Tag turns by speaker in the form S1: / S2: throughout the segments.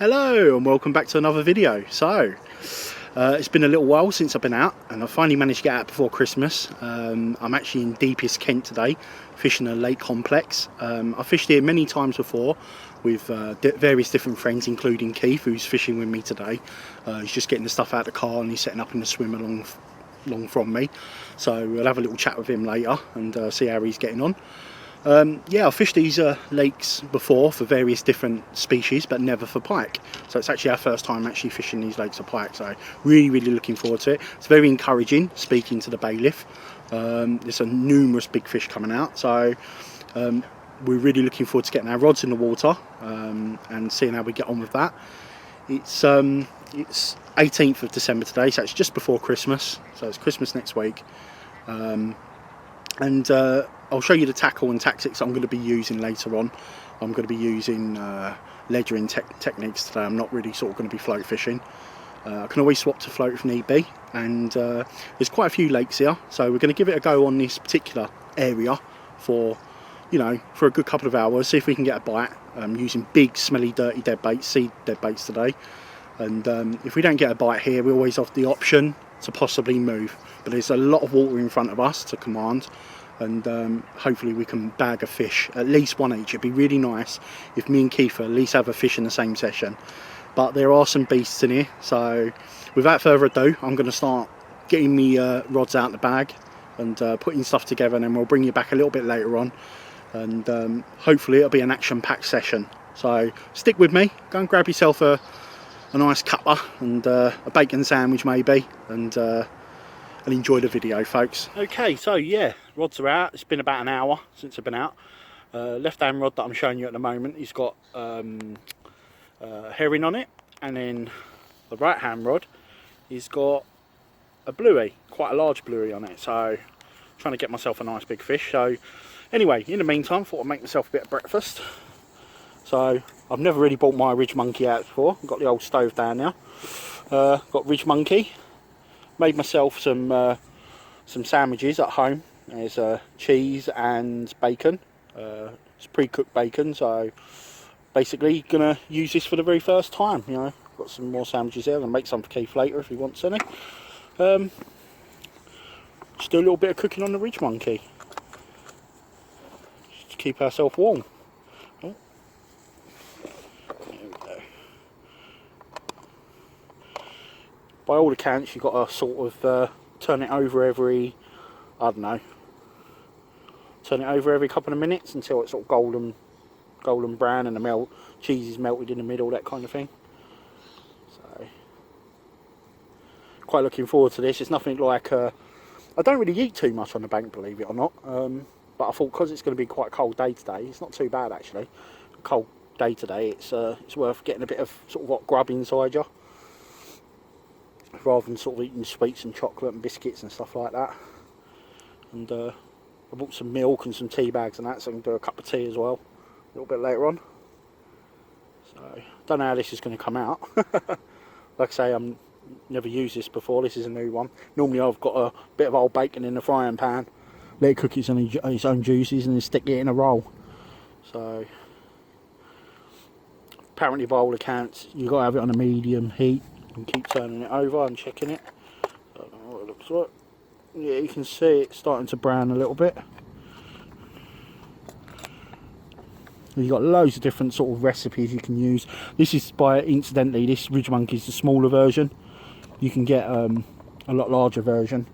S1: Hello and welcome back to another video. So it's been a little while since I've been out and I finally managed to get out before Christmas. I'm actually in deepest Kent today, fishing a lake complex. I've fished here many times before with various different friends, including Keith, who's fishing with me today. He's just getting the stuff out of the car and he's setting up in the swim along from me, so we'll have a little chat with him later and see how he's getting on. Yeah, I've fished these lakes before for various different species, but never for pike. So it's actually our first time actually fishing these lakes for pike. So really looking forward to it. It's very encouraging speaking to the bailiff. There's a numerous big fish coming out. So we're really looking forward to getting our rods in the water and seeing how we get on with that. It's 18th of December today, so it's just before Christmas. So it's Christmas next week. I'll show you the tackle and tactics I'm going to be using later on. I'm going to be using ledgering techniques today. I'm not really sort of going to be float fishing. I can always swap to float if need be, and there's quite a few lakes here, so we're going to give it a go on this particular area for a good couple of hours, see if we can get a bite using big smelly dirty dead baits, seed dead baits today. And if we don't get a bite here, we always have the option to possibly move, but there's a lot of water in front of us to command, and hopefully we can bag a fish, at least one each. It'd be really nice if me and Keith at least have a fish in the same session, but there are some beasts in here. So without further ado, I'm going to start getting me rods out the bag and putting stuff together, and then we'll bring you back a little bit later on, and hopefully it'll be an action-packed session. So stick with me, go and grab yourself a nice cuppa and a bacon sandwich maybe, and enjoy the video, folks. Okay, so yeah, rods are out. It's been about an hour since I've been out. Left hand rod that I'm showing you at the moment, he's got herring on it, and then the right hand rod, he's got a bluey, quite a large bluey on it. So trying to get myself a nice big fish. So anyway, in the meantime, thought I'd make myself a bit of breakfast. So I've never really brought my ridge monkey out before. I've got the old stove down now. Got ridge monkey. Made myself some sandwiches at home. There's cheese and bacon. It's pre-cooked bacon, so basically gonna use this for the very first time. Got some more sandwiches there. I'm gonna make some for Keith later if he wants any. Just do a little bit of cooking on the ridge monkey, just to keep ourselves warm. By all accounts, you've got to sort of turn it over every, I don't know, turn it over every couple of minutes until it's sort of golden brown and the cheese is melted in the middle, that kind of thing. So, quite looking forward to this. It's nothing like, I don't really eat too much on the bank, believe it or not, but I thought because it's going to be quite a cold day today, it's not too bad actually. A cold day today, it's worth getting a bit of sort of hot grub inside you, rather than sort of eating sweets and chocolate and biscuits and stuff like that. And I bought some milk and some tea bags and that, so I can do a cup of tea as well a little bit later on. So don't know how this is going to come out. Like I say, I've never used this before. This is a new one. Normally I've got a bit of old bacon in the frying pan, let it cook its own juices, and then stick it in a roll. So apparently by all accounts you've got to have it on a medium heat and keep turning it over and checking it. I don't know what it looks like. Yeah, you can see it starting to brown a little bit. You've got loads of different sort of recipes you can use. This is incidentally, this ridge monkey is the smaller version. You can get a lot larger version.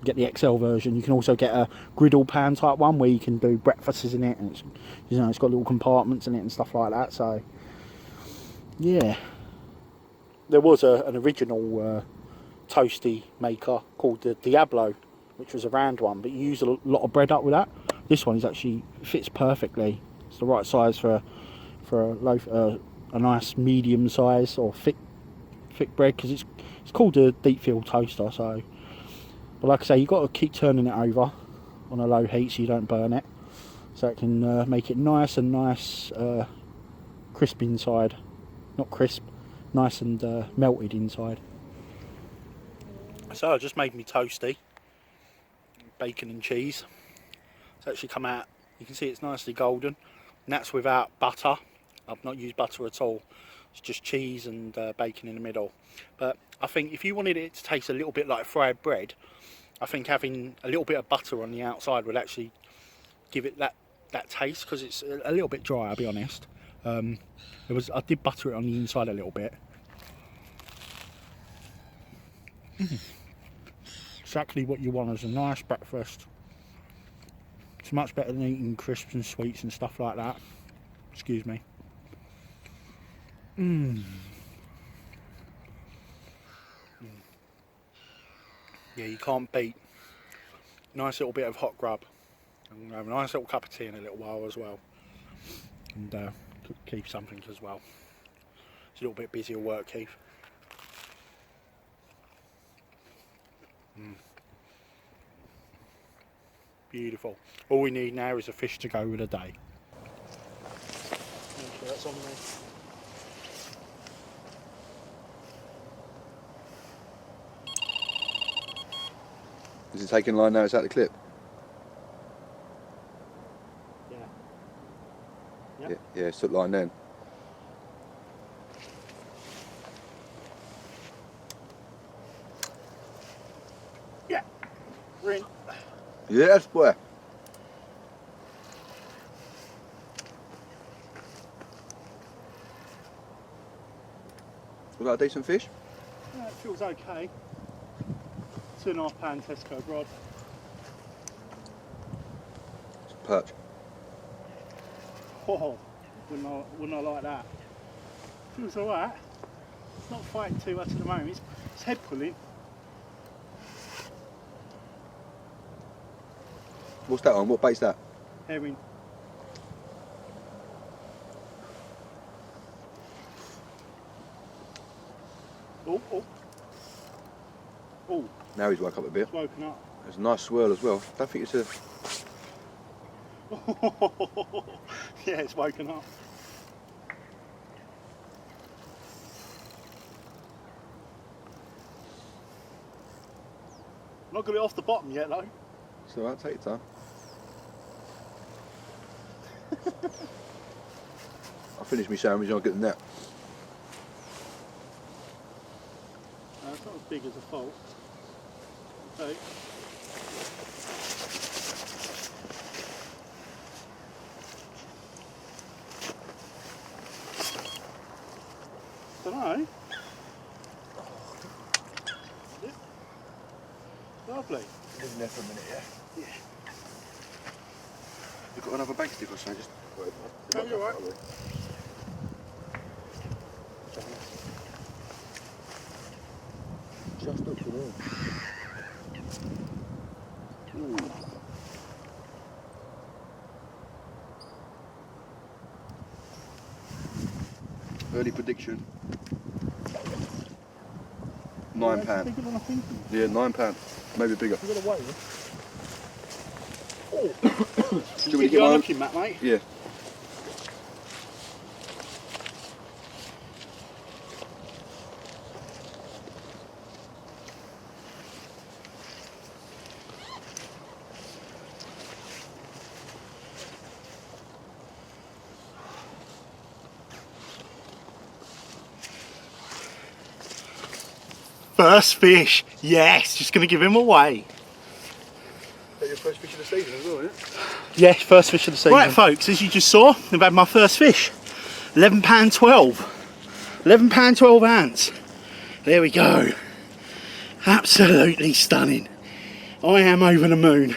S1: Get the XL version. You can also get a griddle pan type one where you can do breakfasts in it, and it's got little compartments in it and stuff like that. So yeah. There was an original toasty maker called the Diablo, which was a round one, but you use a lot of bread up with that. This one fits perfectly. It's the right size for a loaf, a nice medium size or thick bread, because it's called a deep field toaster. So, but like I say, you've got to keep turning it over on a low heat so you don't burn it, so it can make it nice crisp inside, not crisp. Nice and melted inside. So I just made me toasty, bacon and cheese. It's actually come out, you can see it's nicely golden, and that's without butter. I've not used butter at all. It's just cheese and bacon in the middle. But I think if you wanted it to taste a little bit like fried bread, I think having a little bit of butter on the outside would actually give it that taste, because it's a little bit dry, I'll be honest. I did butter it on the inside a little bit. Exactly what you want as a nice breakfast. It's much better than eating crisps and sweets and stuff like that. Excuse me. Yeah, you can't beat nice little bit of hot grub. I'm gonna have a nice little cup of tea in a little while as well, and keep something as well. It's a little bit busy at work, Keith. Beautiful. All we need now is a fish to go with the day. Okay, that's on me.
S2: Is it taking line now? It's out the clip?
S1: Yeah.
S2: Yeah, it's took line then.
S1: Yeah. We're in.
S2: Yes, boy. Was that a decent fish?
S1: Yeah, it feels okay. £2.5 Tesco rod.
S2: It's a perch.
S1: Oh, wouldn't I like that? Feels alright. It's not fighting too much at the moment. It's head pulling.
S2: What's that on? What bait's that?
S1: Herring. Oh.
S2: Now he's woke up a bit.
S1: It's woken up.
S2: There's a nice swirl as well. Don't think it's a...
S1: Yeah, it's woken up. Not got it off the bottom yet though.
S2: It's alright, take your time. I'll finish my sandwich and I'll get the net.
S1: It's not as big as a fault. Okay. Dunno. Yeah. Lovely.
S2: Leave there for a minute, yeah?
S1: Yeah.
S2: You've got another bait stick or something? Just...
S1: No, you're right.
S2: Just up to there. Early prediction. £9.
S1: Bigger than I think.
S2: Yeah, £9. Maybe bigger.
S1: You've got to wait.
S2: Should we get my
S1: looking, Matt, mate?
S2: Yeah.
S1: First fish, yes, just going to give him away.
S2: Is that your first fish of the season as well, isn't it?
S1: Yes, first fish of the season. Right folks, as you just saw, I've had my first fish. £11.12. £11.12 ounce. There we go. Absolutely stunning. I am over the moon.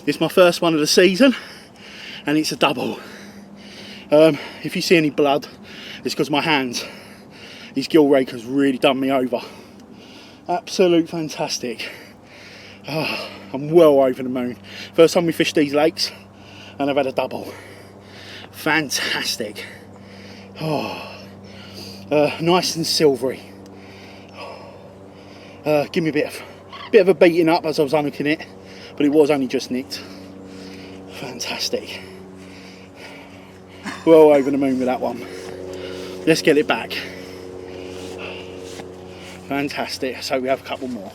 S1: It's my first one of the season and it's a double. If you see any blood, it's because my hands, these gill rakers really done me over. Absolute fantastic. Oh, I'm well over the moon. First time we fished these lakes and I've had a double. Fantastic. Oh, nice and silvery. Give me a bit of a beating up as I was unhooking it, but it was only just nicked. Fantastic. Well over the moon with that one. Let's get it back. Fantastic. So we have a couple more.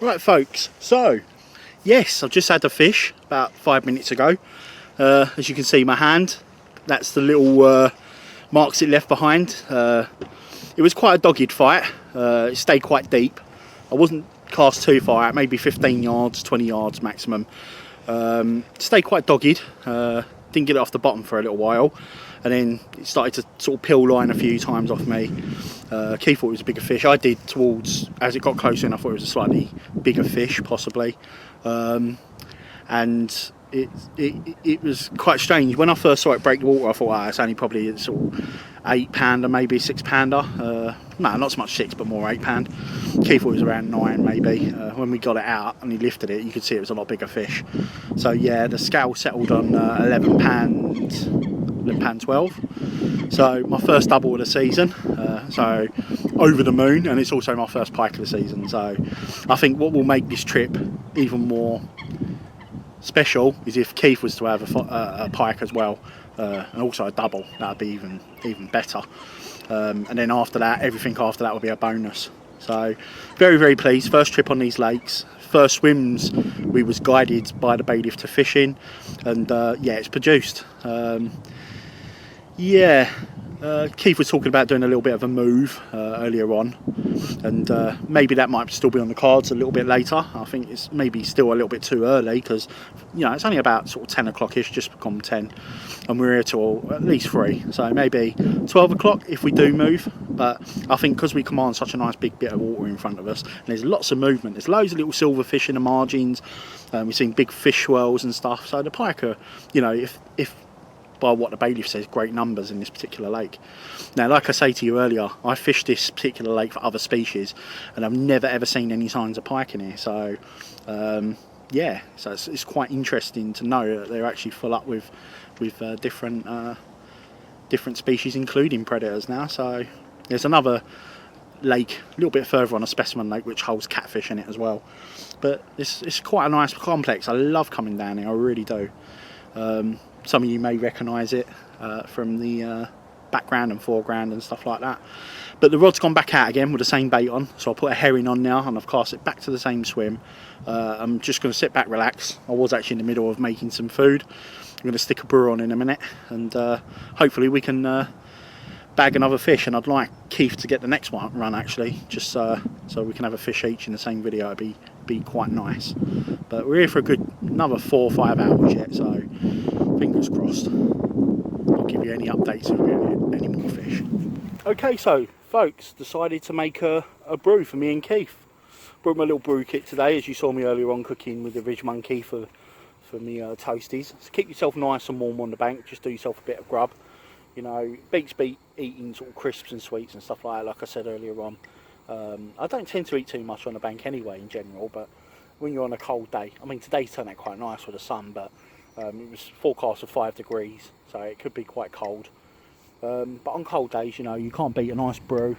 S1: Right folks, so yes, I've just had the fish about 5 minutes ago. As you can see my hand, that's the little marks it left behind. It was quite a dogged fight, it stayed quite deep. I wasn't cast too far out, maybe 15 yards, 20 yards maximum. Stayed quite dogged, didn't get it off the bottom for a little while, and then it started to sort of peel line a few times off me. Keith thought it was a bigger fish. I did towards, as it got closer in, I thought it was a slightly bigger fish possibly. And it was quite strange. When I first saw it break the water, I thought, it's only probably sort of 8 pounder, maybe 6 pounder. No, not so much 6, but more 8 pound. Keith thought it was around 9 maybe. When we got it out and he lifted it, you could see it was a lot bigger fish. So yeah, the scale settled on 11 pound 12. So my first double of the season. So over the moon, and it's also my first pike of the season. So I think what will make this trip even more special is if Keith was to have a pike as well, and also a double. That'd be even better. And then after that, everything after that will be a bonus. So very, very pleased. First trip on these lakes. First swims we was guided by the bailiff to fishing, and yeah, it's produced. Yeah, Keith was talking about doing a little bit of a move earlier on, and maybe that might still be on the cards a little bit later. I think it's maybe still a little bit too early because, you know, it's only about sort of 10 o'clock-ish, just become 10, and we're here till at least 3, so maybe 12 o'clock if we do move. But I think because we command such a nice big bit of water in front of us, and there's lots of movement, there's loads of little silver fish in the margins, we've seen big fish swirls and stuff, so the pike are, you know, if by what the bailiff says, great numbers in this particular lake. Now, like I say to you earlier, I fished this particular lake for other species, and I've never ever seen any signs of pike in here. So, yeah, so it's quite interesting to know that they're actually full up with different species, including predators now. So, there's another lake a little bit further on, a specimen lake, which holds catfish in it as well. But it's quite a nice complex. I love coming down here, I really do. Some of you may recognise it from the background and foreground and stuff like that. But the rod's gone back out again with the same bait on, so I'll put a herring on now and I've cast it back to the same swim. I'm just going to sit back, relax. I was actually in the middle of making some food. I'm going to stick a brewer on in a minute, and hopefully we can bag another fish. And I'd like Keith to get the next one run actually, just so we can have a fish each in the same video. It'd be quite nice. But we're here for a good another 4 or 5 hours yet, so fingers crossed. I'll give you any updates if we get any more fish. Okay, so folks, decided to make a brew for me and Keith. Brought my little brew kit today, as you saw me earlier on cooking with the Ridge Monkey for me toasties. So keep yourself nice and warm on the bank, just do yourself a bit of grub. You know, beats eating sort of crisps and sweets and stuff like that, like I said earlier on. I don't tend to eat too much on the bank anyway in general, but when you're on a cold day, I mean today's turned out quite nice with the sun, but it was forecast of 5 degrees, so it could be quite cold. But on cold days, you know, you can't beat a nice brew.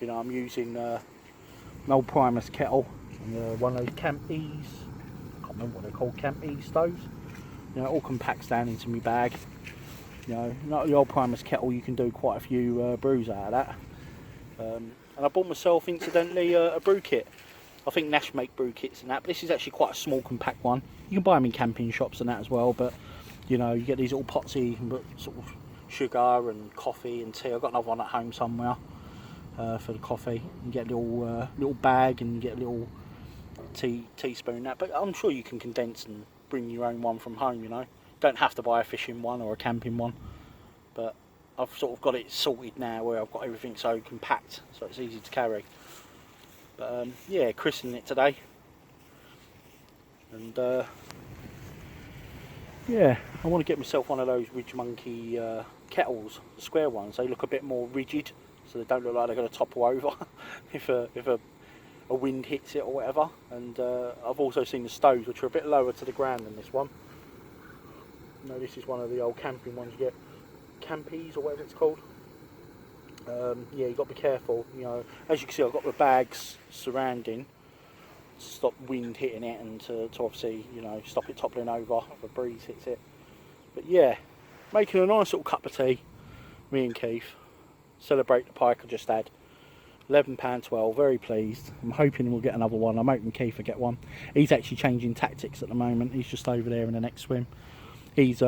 S1: You know, I'm using an old Primus kettle, and one of those Camp E's, I can't remember what they're called, Camp E stoves. You know, it all compacts down into my bag. You know, not the old Primus kettle, you can do quite a few brews out of that. And I bought myself, incidentally, a brew kit. I think Nash make brew kits and that, but this is actually quite a small, compact one. You can buy them in camping shops and that as well, but you know, you get these little pots here, you can put sort of sugar and coffee and tea. I've got another one at home somewhere for the coffee. You get a little bag and you get a little teaspoon that, but I'm sure you can condense and bring your own one from home, you know. Don't have to buy a fishing one or a camping one, but I've sort of got it sorted now where I've got everything so compact, so it's easy to carry. But yeah, christening it today, and yeah, I want to get myself one of those Ridge Monkey kettles, the square ones. They look a bit more rigid, so they don't look like they're going to topple over if a wind hits it or whatever. And I've also seen the stoves, which are a bit lower to the ground than this one. No, this is one of the old camping ones you get, Campies or whatever it's called. Yeah, you've got to be careful. You know, as you can see, I've got the bags surrounding to stop wind hitting it and to obviously, you know, stop it toppling over if a breeze hits it. But yeah, making a nice little cup of tea, me and Keith, celebrate the pike I just had. £11.12, very pleased. I'm hoping we'll get another one. I'm hoping Keith will get one. He's actually changing tactics at the moment. He's just over there in the next swim. He's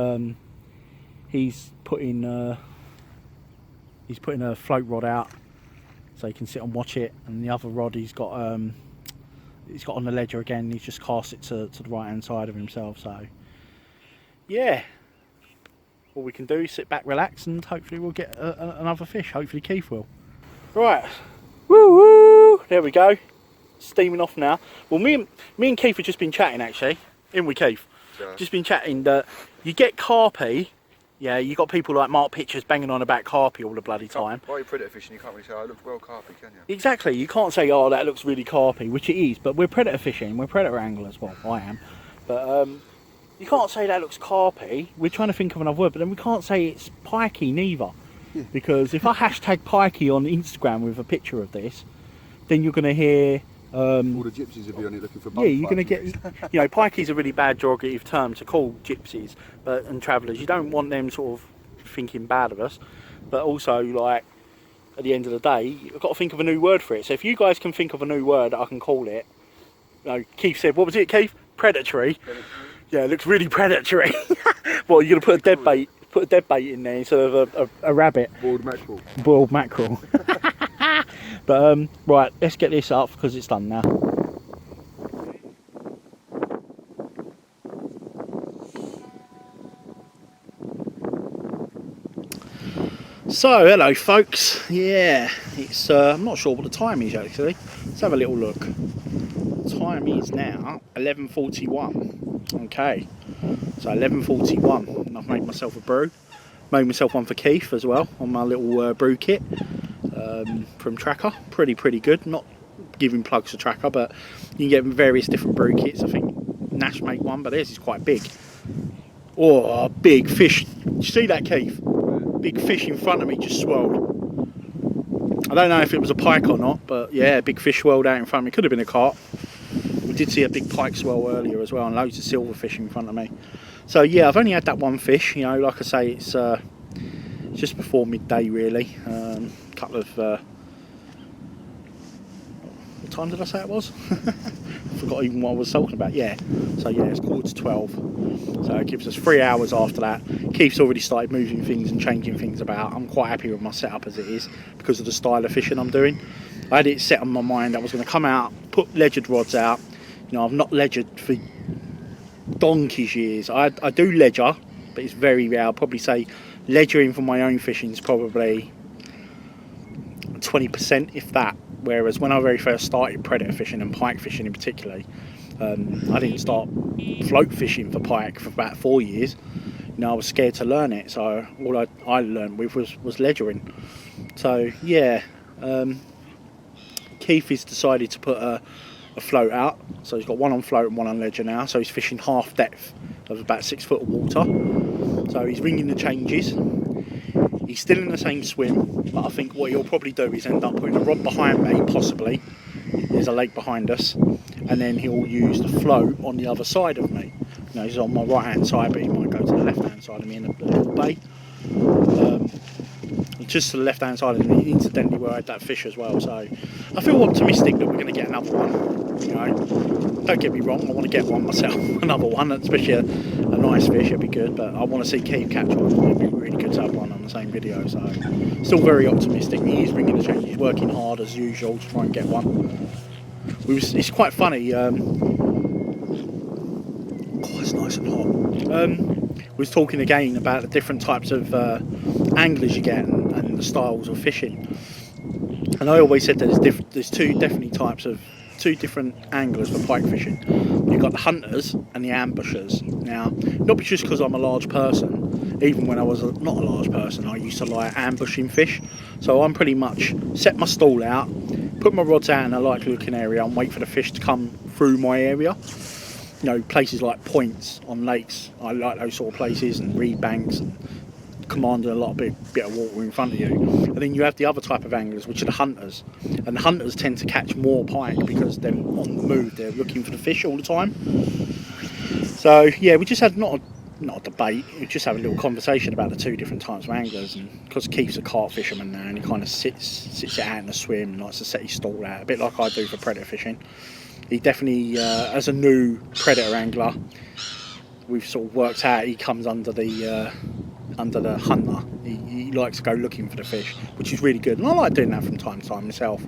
S1: putting a float rod out so he can sit and watch it, and the other rod he's got on the ledger again. He's just cast it to the right hand side of himself. So yeah, all we can do is sit back, relax, and hopefully we'll get another fish. Hopefully Keith will. Right, woo woo, there we go, steaming off now. Well, me and Keith have just been chatting actually, in with Keith.
S2: Yeah.
S1: Just been chatting that you get carpy. Yeah, you got people like Mark Pitchers banging on about carpy all the bloody time.
S2: Why are you predator fishing? You can't really say, oh, it looks well carpy, can you?
S1: Exactly, you can't say, oh, that looks really carpy, which it is, but we're predator fishing, we're predator anglers, well, I am. But you can't say that looks carpy. We're trying to think of another word, but then we can't say it's pikey neither. Yeah. Because if I hashtag pikey on Instagram with a picture of this, then you're going to hear...
S2: all the gypsies will be on it looking for bump.
S1: Yeah, you're going to get... You know, pikey's a really bad derogative term to call gypsies and travellers. You don't want them sort of thinking bad of us. But also, like, at the end of the day, you've got to think of a new word for it. So if you guys can think of a new word I can call it... You know, Keith said, what was it, Keith? Predatory. Yeah, it looks really predatory. Well, you're going to put a dead bait... Put a dead bait in there instead of a rabbit.
S2: Boiled mackerel.
S1: Boiled mackerel. But right, let's get this up because it's done now. So hello folks, yeah, it's I'm not sure what the time is actually. Let's have a little look. The time is now 11:41. Okay, so 11:41 and I've made myself a brew. Made myself one for Keith as well on my little brew kit from Tracker. Pretty good. Not giving plugs to Tracker, but you can get various different brew kits. I think Nash make one, but theirs is quite big. Oh, a big fish. Did you see that, Keith? Big fish in front of me just swirled. I don't know if it was a pike or not, but yeah, big fish swirled out in front of me. Could have been a carp. We did see a big pike swirl earlier as well, and loads of silverfish in front of me. So yeah, I've only had that one fish. You know, like I say, it's just before midday really. Couple of what time did I say it was? I forgot even what I was talking about. Yeah, so yeah, it's 11:45. So it gives us 3 hours after that. Keith's already started moving things and changing things about. I'm quite happy with my setup as it is because of the style of fishing I'm doing. I had it set on my mind I was going to come out, put ledgered rods out. You know, I've not ledgered for donkey's years. I do ledger, but it's very rare. I'll probably say ledgering for my own fishing is probably 20%, if that. Whereas when I very first started predator fishing and pike fishing in particular, I didn't start float fishing for pike for about 4 years. You know, I was scared to learn it, so all I learned with was ledgering. So yeah, Keith has decided to put a float out, so he's got one on float and one on ledger now, so he's fishing half depth of about 6 foot of water. So he's ringing the changes. He's still in the same swim, but I think what he'll probably do is end up putting a rod behind me, possibly. There's a lake behind us, and then he'll use the float on the other side of me. You know, he's on my right hand side, but he might go to the left hand side of me in a little bay. Just to the left hand side of me, incidentally, where I had that fish as well. So I feel optimistic that we're going to get another one. You know, don't get me wrong, I want to get one myself, another one, especially a nice fish. It'd be good, but I want to see Keith catch one. It'd be really good to have one on the same video. So still very optimistic. He is bringing the change. He's working hard as usual to try and get one. It's quite funny. Oh, it's nice and hot. We was talking again about the different types of anglers you get and the styles of fishing. And I always said that there's two different anglers for pike fishing. You've got the hunters and the ambushers. Now, not just because I'm a large person, even when I was not a large person, I used to like ambushing fish. So I'm pretty much set my stall out, put my rods out in a likely looking area and wait for the fish to come through my area. You know, places like points on lakes, I like those sort of places, and reed banks, and commanding a lot of bit of water in front of you. And then you have the other type of anglers, which are the hunters. And the hunters tend to catch more pike because they're on the move, they're looking for the fish all the time. So yeah, we just had not not a debate, we just have a little conversation about the two different types of anglers. And because Keith's a carp fisherman now, and he kind of sits it out in the swim and likes to set his stall out, a bit like I do for predator fishing. He definitely, as a new predator angler, we've sort of worked out he comes under the hunter. He likes to go looking for the fish, which is really good, and I like doing that from time to time myself.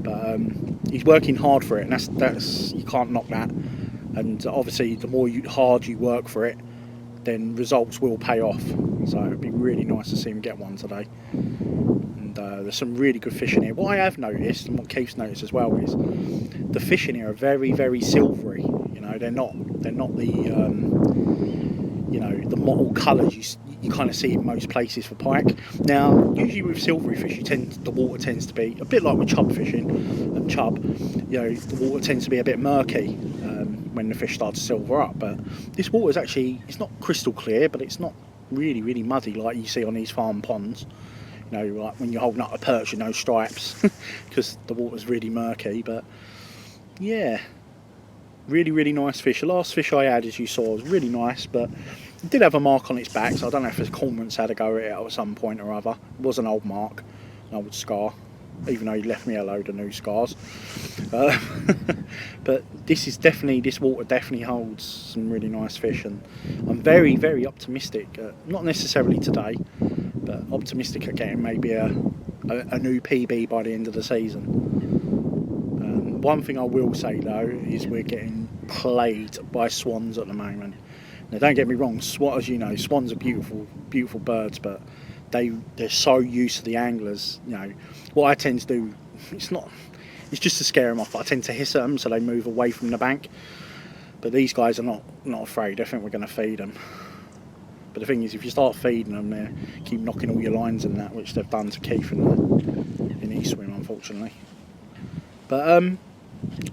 S1: But he's working hard for it, and that's you can't knock that. And obviously, the more hard you work for it, then results will pay off. So it'd be really nice to see him get one today. And there's some really good fish in here. What I have noticed, and what Keith's noticed as well, is the fish in here are very, very silvery. You know, they're not the the mottled colours you kind of see in most places for pike. Now, usually with silvery fish, the water tends to be a bit like with chub fishing and chub. You know, the water tends to be a bit murky when the fish start to silver up. But this water is actually, it's not crystal clear, but it's not really, really muddy like you see on these farm ponds. You know, like when you're holding up a perch with no stripes, because the water's really murky. But yeah, really, really nice fish. The last fish I had, as you saw, was really nice, but it did have a mark on its back, so I don't know if the cormorants had a go at it at some point or other. It was an old mark, an old scar, even though he left me a load of new scars. But this water definitely holds some really nice fish, and I'm very, very optimistic. Not necessarily today, but optimistic at getting maybe a new PB by the end of the season. One thing I will say though is we're getting played by swans at the moment. Now, don't get me wrong, as you know, swans are beautiful, beautiful birds, but they're so used to the anglers. You know, what I tend to do, it's just to scare them off. I tend to hiss at them so they move away from the bank. But these guys are not afraid. I think we're going to feed them. But the thing is, if you start feeding them, they keep knocking all your lines and that, which they've done to Keith in his swim, unfortunately. But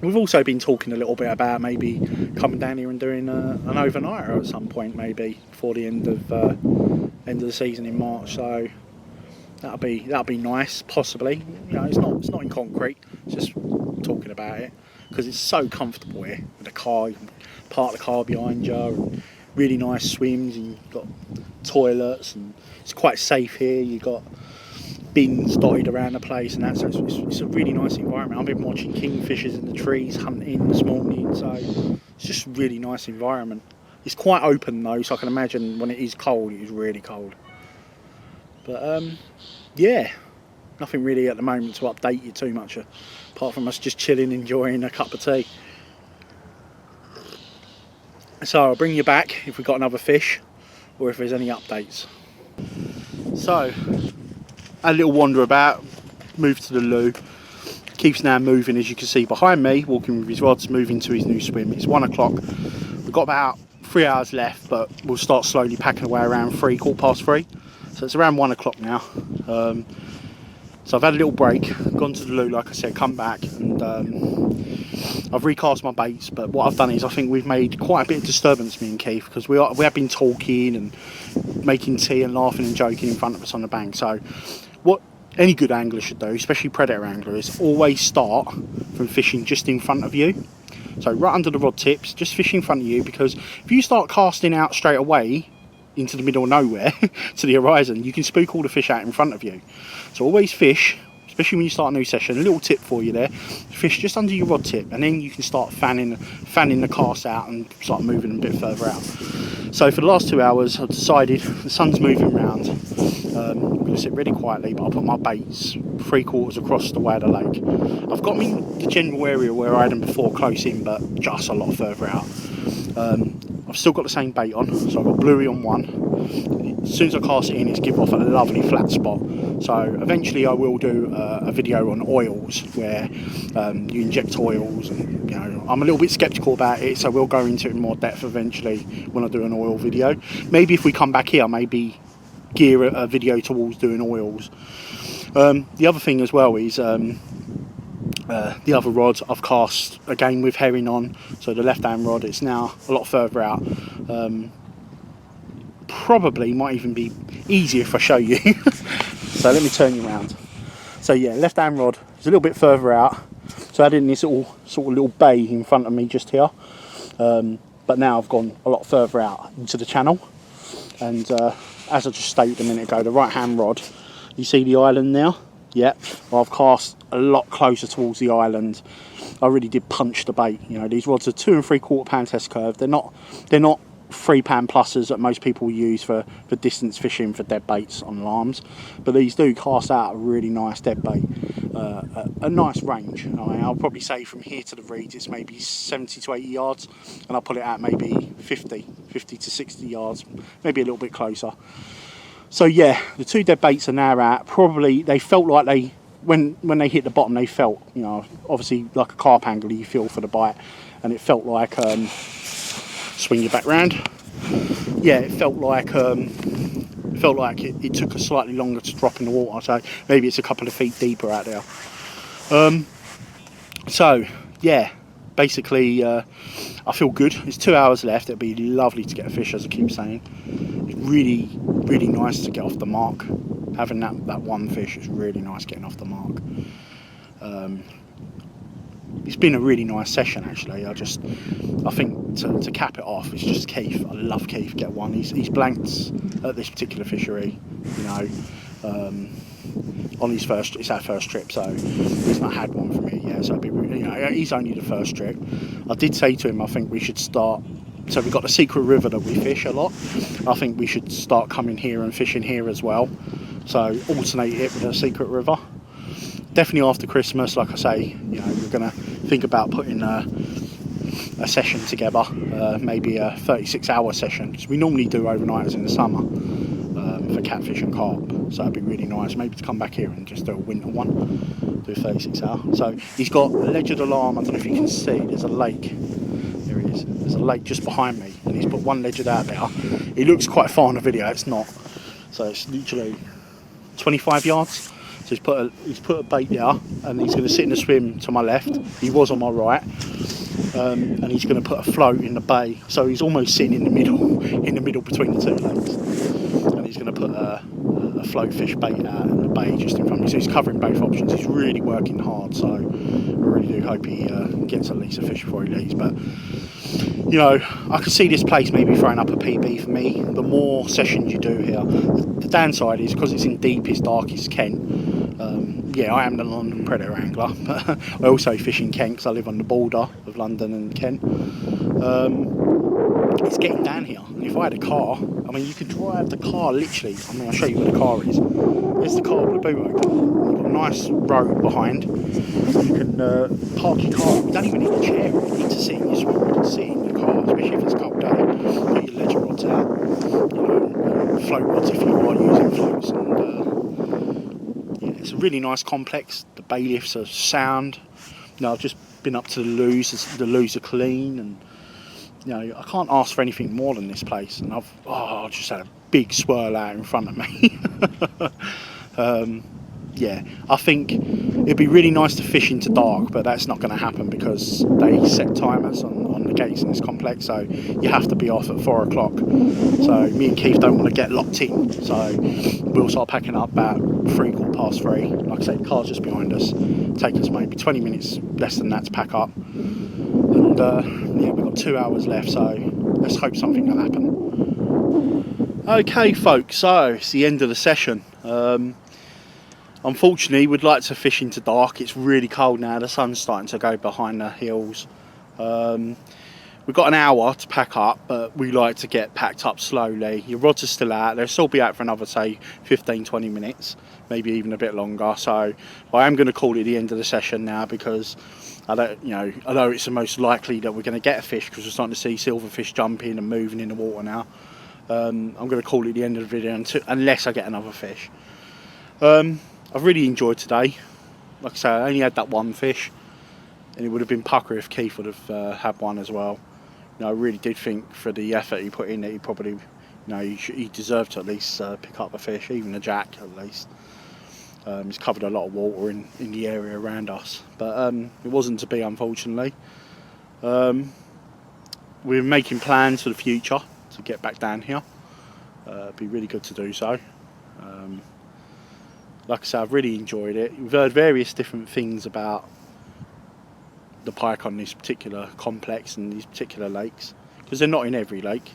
S1: we've also been talking a little bit about maybe coming down here and doing an overnighter at some point, maybe before the end of the season in March. So that'll be nice, possibly. You know, it's not in concrete. It's just talking about it because it's so comfortable here with the car. You can park the car behind you. And really nice swims, and you've got toilets, and it's quite safe here. You've got bins dotted around the place and that, so it's a really nice environment. I've been watching kingfishers in the trees hunting this morning, so it's just a really nice environment. It's quite open though, so I can imagine when it is cold, it is really cold. But yeah, nothing really at the moment to update you too much, apart from us just chilling, enjoying a cup of tea. So I'll bring you back if we've got another fish or if there's any updates. So a little wander about, moved to the loo. Keith's now moving, as you can see behind me, walking with his rods, moving to his new swim. It's 1 o'clock. We've got about 3 hours left, but we'll start slowly packing away around 3:15. So it's around 1 o'clock now. So I've had a little break, gone to the loo, like I said, come back, and I've recast my baits. But what I've done is I think we've made quite a bit of disturbance, me and Keith, because we have been talking and making tea and laughing and joking in front of us on the bank. So what any good angler should do, especially predator angler, is always start from fishing just in front of you. So right under the rod tips, just fish in front of you, because if you start casting out straight away into the middle of nowhere to the horizon, you can spook all the fish out in front of you. So always fish, especially when you start a new session. A little tip for you there: fish just under your rod tip, and then you can start fanning the cast out and start moving them a bit further out. So for the last 2 hours, I've decided the sun's moving round. I'm going to sit really quietly, but I'll put my baits 3/4 across the way of the lake. I've got them in the general area where I had them before, close in, but just a lot further out. I've still got the same bait on, so I've got bluey on one. As soon as I cast it in, it's given off at a lovely flat spot. So eventually I will do a video on oils, where you inject oils, and you know, I'm a little bit sceptical about it, so we'll go into it in more depth eventually when I do an oil video. Maybe if we come back here, maybe gear a video towards doing oils. The other thing as well is the other rod I've cast again with herring on, so the left hand rod, it's now a lot further out. Probably might even be easier if I show you. So let me turn you around. So yeah, left hand rod is a little bit further out, so I had in this little sort of little bay in front of me just here. but now I've gone a lot further out into the channel, and as I just stated a minute ago, the right hand rod, you see the island now? Yeah, well, I've cast a lot closer towards the island. I really did punch the bait. You know, these rods are 2 3/4 pound test curve. They're not 3 pound pluses that most people use for distance fishing for dead baits on alarms, but these do cast out a really nice dead bait, a nice range. I mean, I'll probably say from here to the reeds it's maybe 70 to 80 yards, and I'll put it out maybe 50 to 60 yards, maybe a little bit closer. So yeah, the 2 dead baits are now out. Probably they felt like they, when they hit the bottom, they felt, you know, obviously like a carp angler, you feel for the bite, and it felt like swing your back round. Yeah, it felt like it took us slightly longer to drop in the water, so maybe it's a couple of feet deeper out there. So yeah, basically I feel good. It's 2 hours left. It'd be lovely to get a fish, as I keep saying. It's really nice to get off the mark. Having that one fish is really nice, getting off the mark. It's been a really nice session actually. I think to cap it off, it's just Keith. I love Keith. Get one. He's blanked at this particular fishery, you know, on his first. It's our first trip, so he's not had one from me yet. So it'd be, you know, he's only the first trip. I did say to him, I think we should start. So we've got the secret river that we fish a lot. I think we should start coming here and fishing here as well. So alternate it with a secret river. Definitely after Christmas, like I say, you know, we're going to think about putting a session together, maybe a 36-hour session, because we normally do overnighters in the summer for catfish and carp. So it'd be really nice maybe to come back here and just do a winter one, do a 36-hour. So he's got a ledgered alarm. I don't know if you can see, there's a lake. There he is. There's a lake just behind me, and he's put one ledgered out there. It looks quite far on the video, it's not. So it's literally 25 yards. So he's put a bait there, and he's going to sit in the swim to my left. He was on my right, and he's going to put a float in the bay. So he's almost sitting in the middle between the 2 lakes. And he's going to put a float fish bait out in the bay just in front of me. So he's covering both options. He's really working hard. So I really do hope he gets at least a fish before he leaves. But you know, I could see this place maybe throwing up a PB for me. The more sessions you do here, the downside is because it's in deepest, darkest Kent. Yeah, I am the London predator angler, but I also fish in Kent because I live on the border of London and Kent. It's getting down here, and if I had a car, I mean, you could drive the car literally. I mean, I'll show you where the car is. There's the car with the boot open. You've got a nice road behind. You can park your car. You don't even need a chair. You need to sit in your swim. You can sit in your car, especially if it's a cold day. Put your ledger rods out, you know, float rods if you are using floats, and yeah, it's a really nice complex. The bailiffs are sound. You know, I've just been up to the loos. The loos are clean, and you know, I can't ask for anything more than this place. And I've just had a big swirl out in front of me. Yeah, I think it'd be really nice to fish into dark, but that's not going to happen because they set timers on the gates in this complex, so you have to be off at 4 o'clock. So me and Keith don't want to get locked in, so we'll start packing up about 3:15. Like I say, the car's just behind us. Take us maybe 20 minutes less than that to pack up, and yeah, we've got 2 hours left, so let's hope something will happen. Okay folks, so it's the end of the session. Unfortunately, we'd like to fish into dark. It's really cold now. The sun's starting to go behind the hills. We've got an hour to pack up, but we like to get packed up slowly. Your rods are still out. They'll still be out for another, say, 15-20 minutes, maybe even a bit longer. So I am going to call it the end of the session now, because I don't, you know, although it's the most likely that we're going to get a fish because we're starting to see silverfish jumping and moving in the water now. I'm going to call it the end of the video unless I get another fish. I've really enjoyed today. Like I say, I only had that one fish, and it would have been pucker if Keith would have had one as well. You know, I really did think for the effort he put in that he probably, you know, he deserved to at least pick up a fish, even a jack at least. He's covered a lot of water in the area around us, but it wasn't to be, unfortunately. We're making plans for the future to get back down here. It'd be really good to do so. Like I said, I've really enjoyed it. We've heard various different things about the pike on this particular complex and these particular lakes. because they're not in every lake,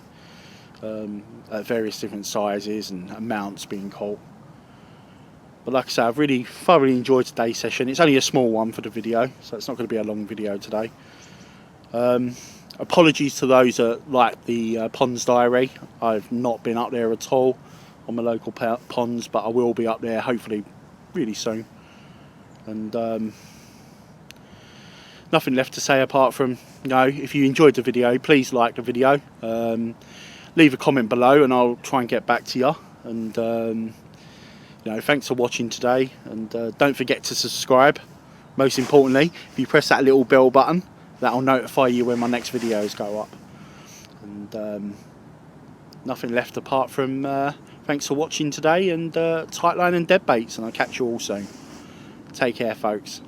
S1: at various different sizes and amounts being caught. But like I say, I've really thoroughly enjoyed today's session. It's only a small one for the video, so it's not going to be a long video today. Apologies to those that like the ponds diary. I've not been up there at all on my local ponds, but I will be up there hopefully really soon. And nothing left to say apart from, if you enjoyed the video, please like the video, leave a comment below and I'll try and get back to you. And thanks for watching today, and don't forget to subscribe. Most importantly, if you press that little bell button, that'll notify you when my next videos go up. And nothing left apart from thanks for watching today, and tight line and dead baits, and I'll catch you all soon. Take care, folks.